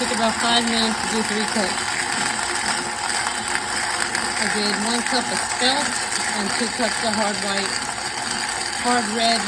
took about 5 minutes to do 3 cups. I did 1 cup of spelt and 2 cups of hard red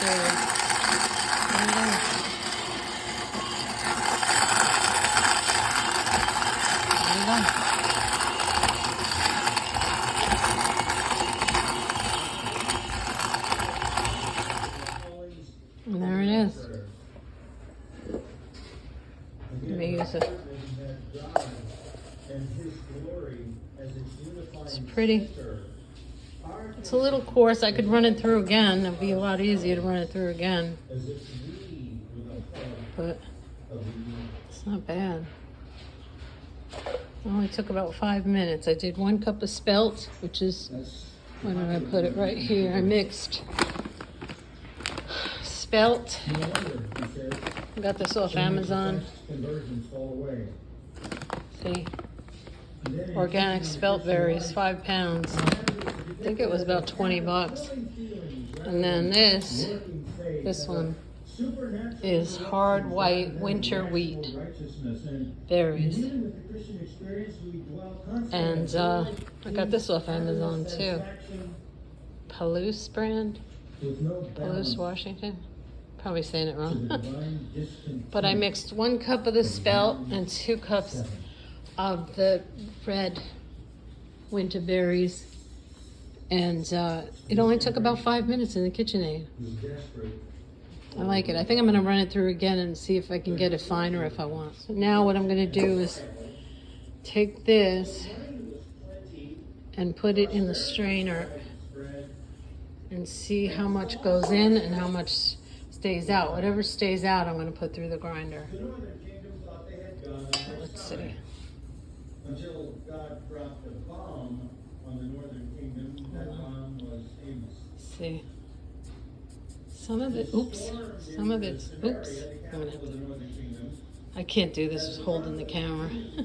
berries. There you go. There you go. And there it is. Let me use it. It's pretty. It's a little coarse. I could run it through again. It'd be a lot easier to run it through again. But it's not bad. It only took about 5 minutes. I did 1 cup of spelt, which is, where did I put it? Right here. I mixed spelt. I got this off Amazon. See? Organic spelt berries, 5 pounds. I think it was about 20 bucks. And then this one is hard white winter wheat berries. And I got this off Amazon too. Palouse brand. Palouse, Washington. Probably saying it wrong. But I mixed 1 cup of the spelt and 2 cups of the red winter berries. And it only took about 5 minutes in the KitchenAid. I like it. I think I'm going to run it through again and see if I can get it finer if I want. So now what I'm going to do is take this and put it in the strainer and see how much goes in and how much stays out. Whatever stays out, I'm going to put through the grinder. Let's see. Until God dropped a bomb on the northern kingdom, that bomb was Amos. See. Some of it, oops. I'm gonna have to, I can't do this holding the camera. I'll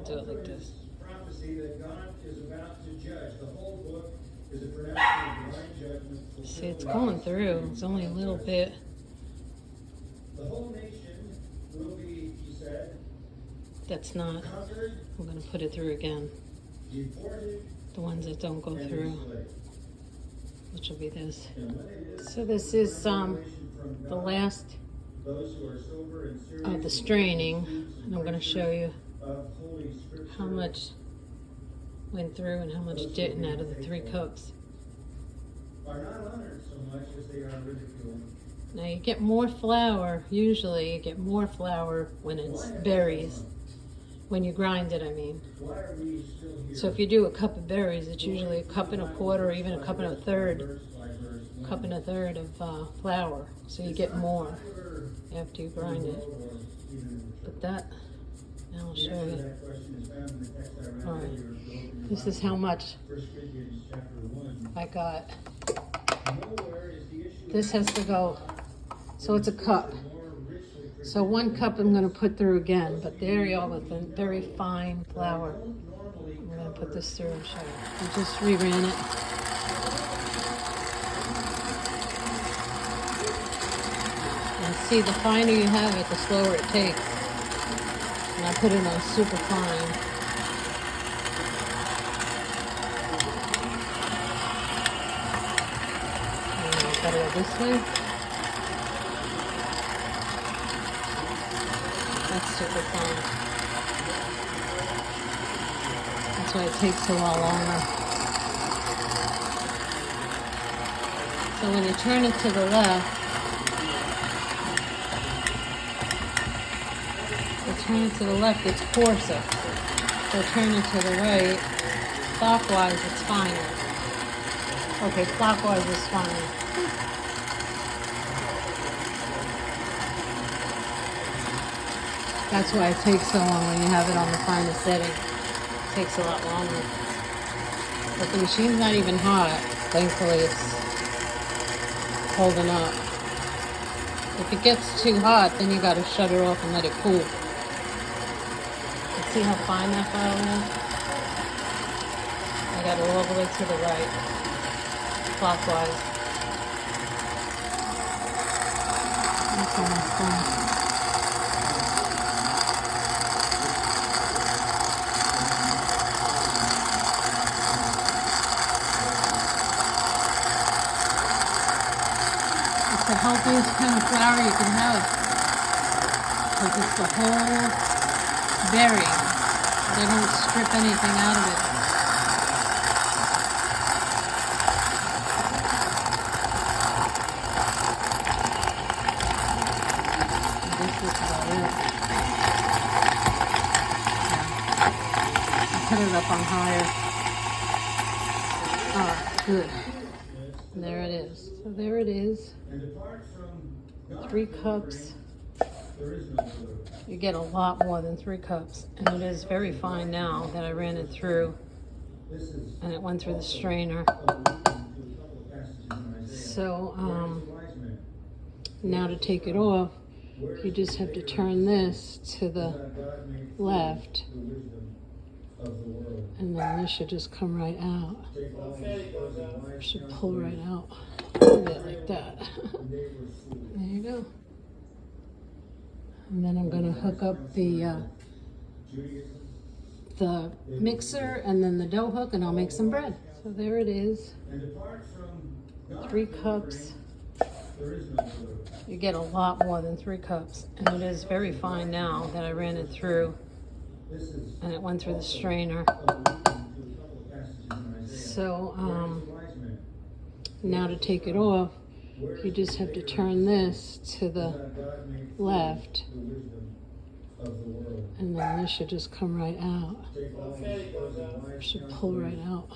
do it like this. Prophecy that God is about to judge. The whole book is a pronouncement of divine judgment. See, it's going through. It's only a little bit. The whole nation will be, he said, that's not. I'm going to put it through again. The ones that don't go through, which will be this. So this is the last of the straining, and I'm going to show you how much went through and how much didn't out of the 3 cups. Now you get more flour, usually you get more flour when it's berries. When you grind it, I mean. So if you do a cup of berries, it's usually 1.25 cups or even 1 1/3 of flour. So you get more after you grind it. But that, now I'll show you. All right, this is how much I got. This has to go, so it's a cup. So 1 cup I'm going to put through again, but there you are with the very fine flour. I'm going to put this through and show you. I just reran it. And see, the finer you have it, the slower it takes. And I put it on super fine. And I cut it this way. That's super fun. That's why it takes a while longer. So when you turn it to the left, it's coarser. So turn it to the right, clockwise it's finer. Okay, clockwise is finer. That's why it takes so long when you have it on the finest setting. It takes a lot longer. But the machine's not even hot. Thankfully, it's holding up. If it gets too hot, then you gotta shut it off and let it cool. See how fine that file is? I got it all the way to the right, clockwise. That's almost done. It's the healthiest kind of flour you can have. Because it's the whole berry. They don't strip anything out of it. This is about it. Yeah. Put it up on higher. Oh, good. And there it is. So there it is. 3 cups. You get a lot more than 3 cups. And it is very fine now that I ran it through. And it went through the strainer. So, now to take it off, you just have to turn this to the left. And then this should just come right out. It should pull right out. Yeah, like that. There you go. And then I'm going to hook up the mixer and then the dough hook, and I'll make some bread. So there it is. 3 cups. You get a lot more than 3 cups. And it is very fine now that I ran it through. And it went through the strainer. So, now to take it off, you just have to turn this to the left. And then this should just come right out. It should pull right out.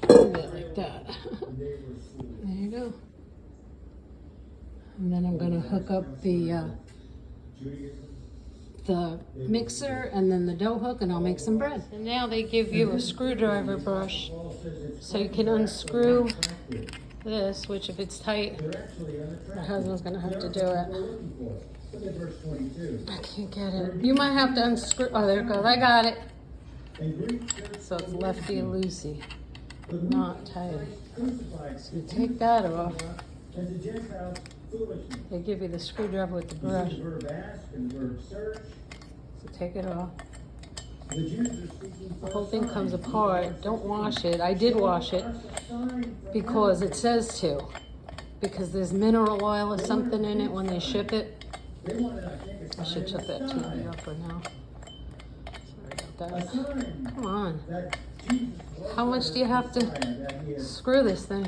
Yeah, like that. There you go. And then I'm going to hook up the mixer and then the dough hook, and I'll make some bread. And now they give you a screwdriver brush so you can unscrew this, which if it's tight, my husband's gonna have to do it. I can't get it. You might have to unscrew. Oh, there it goes. I got it. So it's lefty loosey, not tight. So you take that off. They give you the screwdriver with the brush. So take it off. The whole thing comes apart. Don't wash it. I did wash it because it says to. Because there's mineral oil or something in it when they ship it. I should shut that TV off for now. Sorry about that. Come on. How much do you have to screw this thing?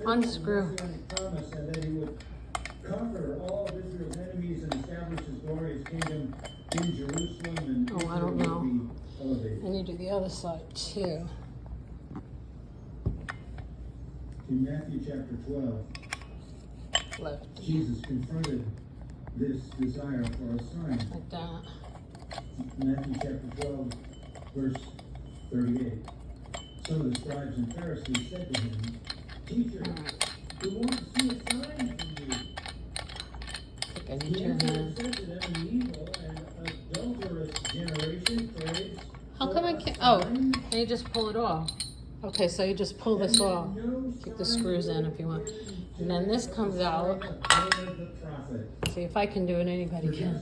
Unscrew. Oh, I don't know. I need to do the other side too. In Matthew chapter 12, Left. Jesus confronted this desire for a sign. Like that. Matthew chapter 12, verse 38. Some of the scribes and Pharisees said to him, Teacher, we want to see a sign from you. I think I need your hand. How come I can't? Oh, and you just pull it off. Okay, so you just pull this off. Keep the screws in if you want. And then this comes out. See, if I can do it, anybody can.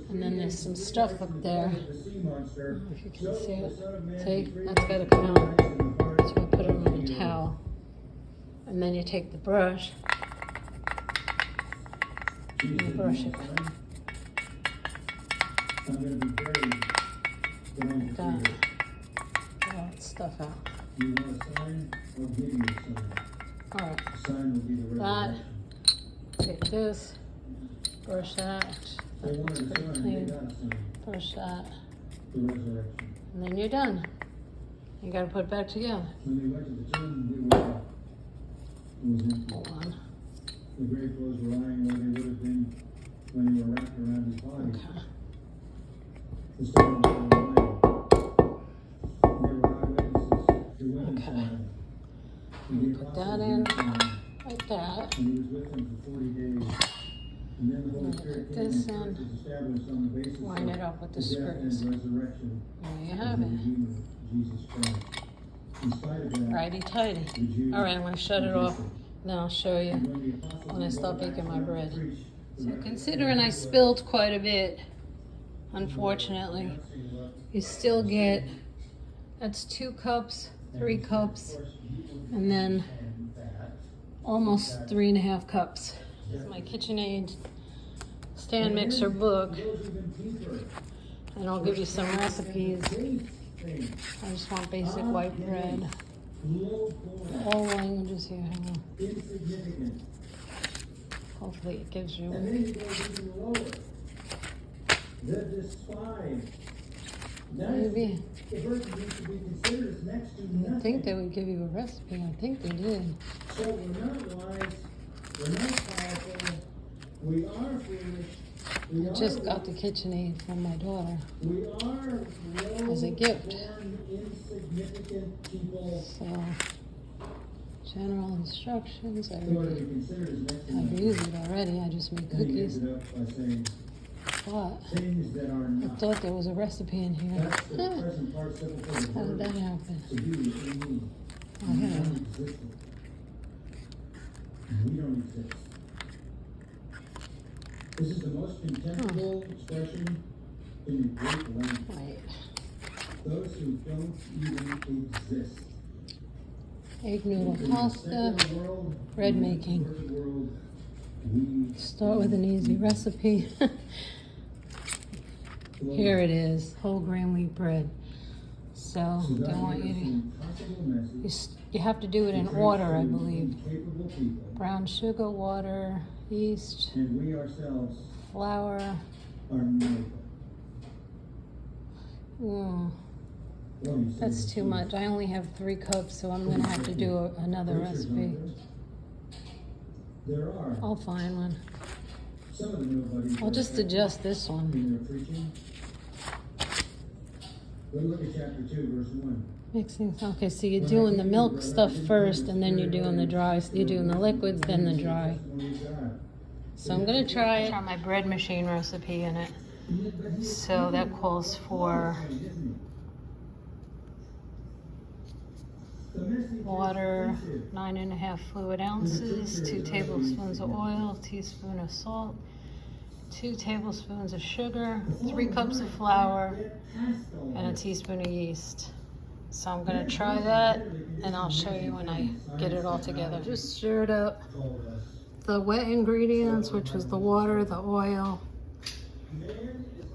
And then there's some stuff up there. I don't know if you can see it. See, that's got to come out. So we put it on a towel. And then you take the brush. And you brush it. Like that. Get all that stuff out. You want a sign? I'll give you a sign. All right. The sign will be the resurrection. Take this, brush that. They wanted That's a pretty sign, they clean. got a sign. Brush that, The resurrection. and then you're done. You got to put it back together. When they went to the tomb, it was empty. Hold on. The grave clothes were lying where they would have been when they were wrapped around his body. Okay. The stone was lying. There were eyewitnesses who went and saw him. And the Put that apostles in. went to him, Like that. and he was with them for 40 days. And then the Holy Now Spirit put came this and in. was established on the basis Line of it up with the the death screws. and resurrection There you of have the it. Redeemer, Jesus Christ. In spite of that, Righty tighty. the Jews All right, I'm going to shut it off. resisted. Then I'll show you And when the apostles when I went stop back baking to my bread. preach So considering I spilled quite a bit, unfortunately, you still get, that's 2 cups, 3 cups, and then almost 3.5 cups. This is my KitchenAid stand mixer book, and I'll give you some recipes. I just want basic white bread. All languages here, hang on. Hopefully it gives you maybe. I think they would give you a recipe. I think they did. So we're not wise, we're not powerful, we are foolish. I just got the KitchenAid from my daughter as a gift. So, general instructions. I've used it already. I just made cookies. But I thought there was a recipe in here. How did that happen? Oh, yeah. We don't exist. This is the most contemptible expression in the Greek language. Wait. Those who don't even exist. Egg noodle pasta, bread making. Start with an easy recipe. Here it is, whole grain wheat bread. So they want you to, you have to do it in order, I believe. Brown sugar, water, yeast, flour. That's too much. I only have 3 cups, so I'm gonna have to do another recipe. I'll find one. I'll just adjust this one. Look at chapter 2, verse 1. Mixing. Okay, so you're doing the milk stuff first, and then you're doing the dry. You're doing the liquids, then the dry. So I'm gonna try my bread machine recipe in it. So that calls for water, 9.5 fluid ounces, 2 tablespoons of oil, a teaspoon of salt, 2 tablespoons of sugar, 3 cups of flour, and a teaspoon of yeast. So I'm gonna try that, and I'll show you when I get it all together. Just stirred up the wet ingredients, which was the water, the oil,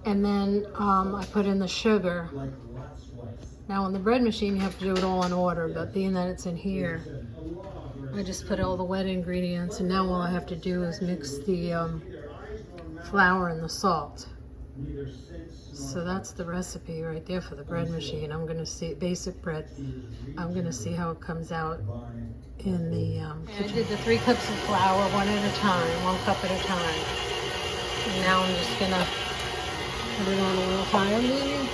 and then I put in the sugar. Now on the bread machine you have to do it all in order, but being that it's in here, I just put all the wet ingredients, and now all I have to do is mix the flour and the salt. So that's the recipe right there for the bread machine. I'm gonna see basic bread. I'm gonna see how it comes out in the kitchen. I did the 3 cups of flour one at a time, 1 cup at a time. And now I'm just gonna put it on a little higher maybe.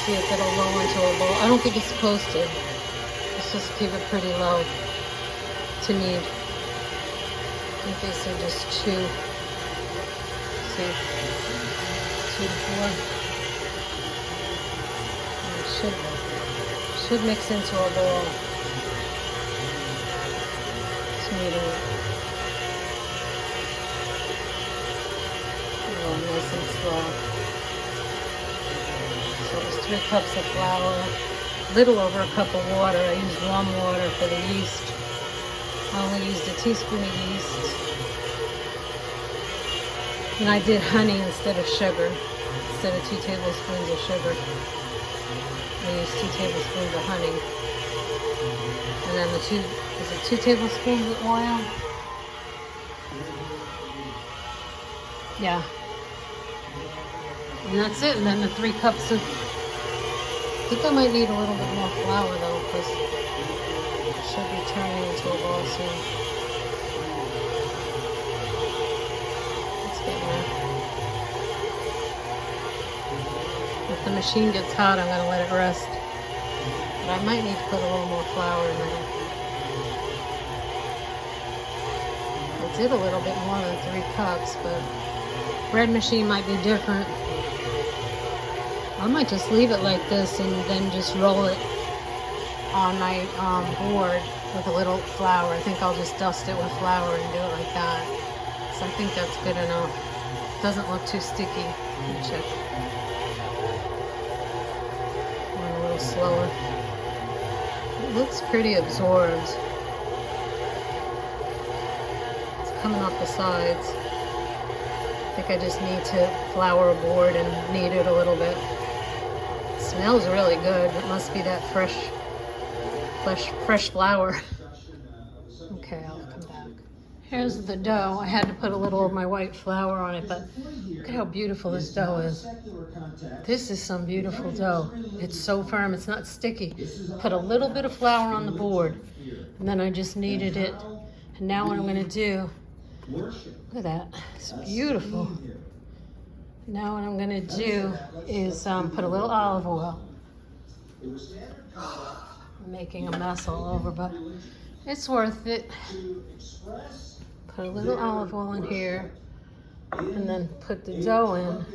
See if it'll roll into a bowl. I don't think it's supposed to. Let's just keep it pretty low to knead. I think they said just 2. See, 2 to 4. And it should mix into a bowl. It's kneading it. Oh, nice and slow. So it was 3 cups of flour, a little over a cup of water. I used warm water for the yeast. I only used a teaspoon of yeast. And I did honey instead of sugar, instead of 2 tablespoons of sugar. I used 2 tablespoons of honey. And then is it 2 tablespoons of oil? Yeah. And that's it, and then the 3 cups of, I think I might need a little bit more flour though, because it should be turning into a ball soon. It's getting there. If the machine gets hot, I'm going to let it rest. But I might need to put a little more flour in there. I did a little bit more than 3 cups, but bread machine might be different. I might just leave it like this and then just roll it on my board with a little flour. I think I'll just dust it with flour and do it like that. So I think that's good enough. Doesn't look too sticky. Let me check. Went a little slower. It looks pretty absorbed. It's coming off the sides. I think I just need to flour a board and knead it a little bit. It smells really good. It must be that fresh flour. Okay, I'll come back. Here's the dough. I had to put a little of my white flour on it, but look at how beautiful this dough is. This is some beautiful dough. It's so firm, it's not sticky. Put a little bit of flour on the board, and then I just kneaded it. And now what I'm gonna do, look at that, it's beautiful. Now what I'm gonna do is put a little olive oil. I'm making a mess all over, but it's worth it. Put a little olive oil in here, and then put the dough in,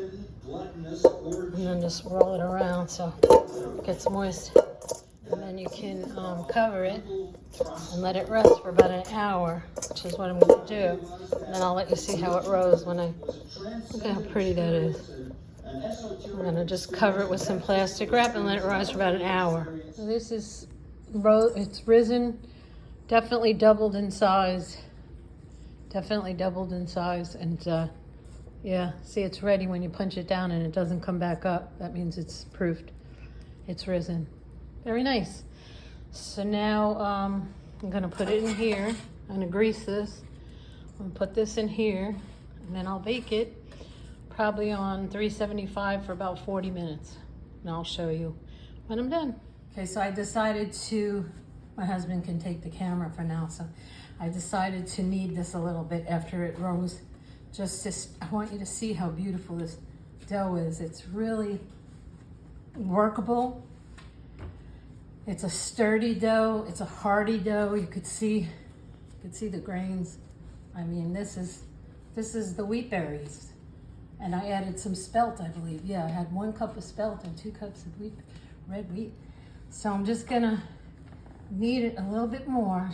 and then just roll it around so it gets moist. And then you can cover it and let it rest for about an hour, which is what I'm going to do. And then I'll let you see how it rose when I, look at how pretty that is. I'm going to just cover it with some plastic wrap and let it rise for about an hour. So this is, it's risen, definitely doubled in size. Definitely doubled in size, and yeah, see, it's ready when you punch it down and it doesn't come back up. That means it's proofed. It's risen. Very nice. So now I'm gonna put it in here. I'm gonna grease this. I'm gonna put this in here, and then I'll bake it probably on 375 for about 40 minutes. And I'll show you when I'm done. Okay, so I decided to, my husband can take the camera for now, so I decided to knead this a little bit after it rose. I want you to see how beautiful this dough is. It's really workable. It's a sturdy dough. It's a hearty dough. You could see the grains. I mean, this is the wheat berries. And I added some spelt, I believe. Yeah, I had 1 cup of spelt and 2 cups of red wheat. So I'm just gonna knead it a little bit more,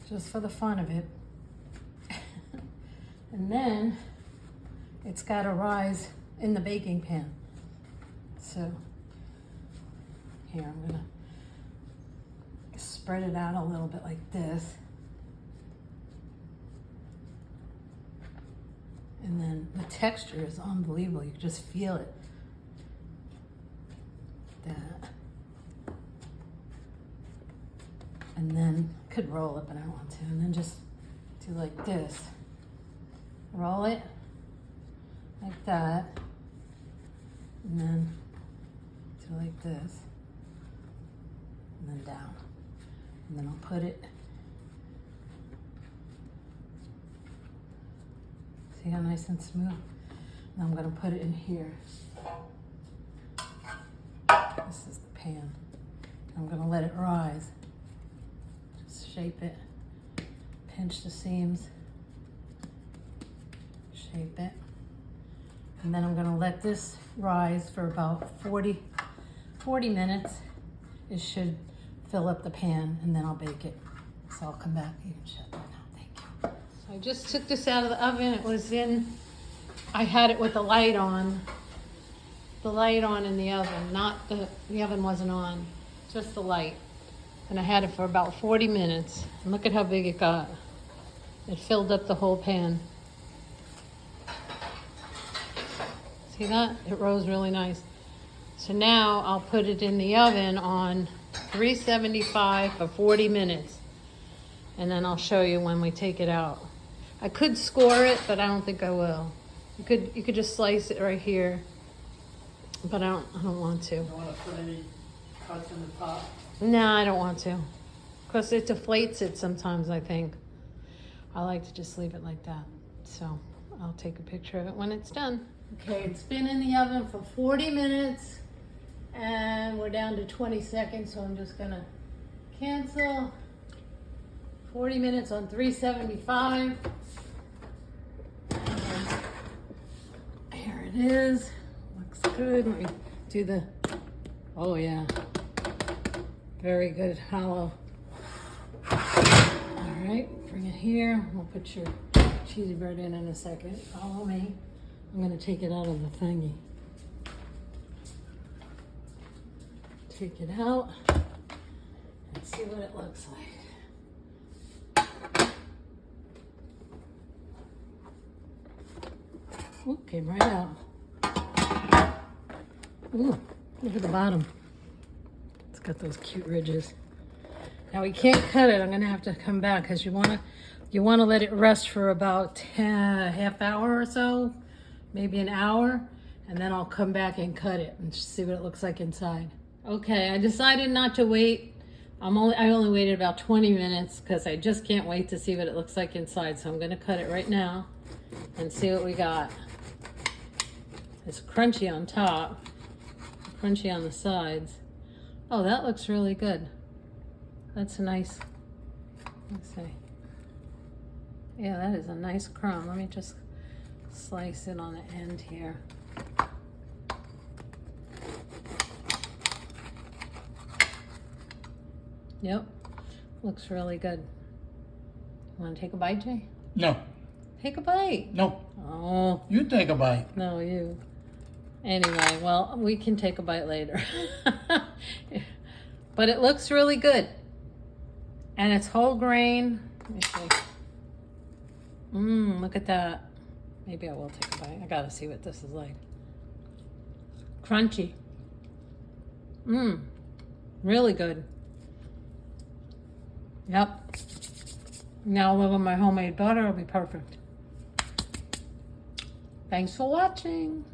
just for the fun of it. And then it's got to rise in the baking pan. So here, I'm gonna spread it out a little bit like this. And then the texture is unbelievable. You can just feel it. That. And then could roll it, but I don't want to. And then just do like this. Roll it like that. And then do like this. And then down. And then I'll put it. See how nice and smooth? And I'm gonna put it in here. This is the pan. I'm gonna let it rise. Shape it, pinch the seams, shape it, and then I'm going to let this rise for about 40 minutes. It should fill up the pan, and then I'll bake it. So I'll come back. You can shut that now. Thank you. So I just took this out of the oven. It was in, I had it with the light on. The light on in the oven, not the oven wasn't on, just the light. And I had it for about 40 minutes. And look at how big it got. It filled up the whole pan. See that? It rose really nice. So now I'll put it in the oven on 375 for 40 minutes. And then I'll show you when we take it out. I could score it, but I don't think I will. You could just slice it right here. But I don't want to. You don't want to put any cuts in the top? No, I don't want to, because it deflates it sometimes, I think. I like to just leave it like that. So I'll take a picture of it when it's done. Okay, it's been in the oven for 40 minutes and we're down to 20 seconds, so I'm just gonna cancel. 40 minutes on 375. And here it is. Looks good. Let me do the, oh yeah. Very good hollow. All right, bring it here. We'll put your cheesy bread in a second. Follow me. I'm gonna take it out of the thingy. Take it out and see what it looks like. Ooh, came right out. Ooh, look at the bottom. It's got those cute ridges. Now we can't cut it. I'm gonna have to come back because you wanna let it rest for about half hour or so, maybe an hour, and then I'll come back and cut it and see what it looks like inside. Okay, I decided not to wait. I only waited about 20 minutes because I just can't wait to see what it looks like inside. So I'm gonna cut it right now and see what we got. It's crunchy on top, crunchy on the sides. Oh, that looks really good. That's a nice, let's see. Yeah, that is a nice crumb. Let me just slice it on the end here. Yep, looks really good. Want to take a bite, Jay? No. Take a bite. No. Oh. You take a bite. No, you. Anyway, well, we can take a bite later. But it looks really good. And it's whole grain. Let me see. Look at that. Maybe I will take a bite. I gotta see what this is like. Crunchy. Really good. Yep. Now a little of my homemade butter will be perfect. Thanks for watching.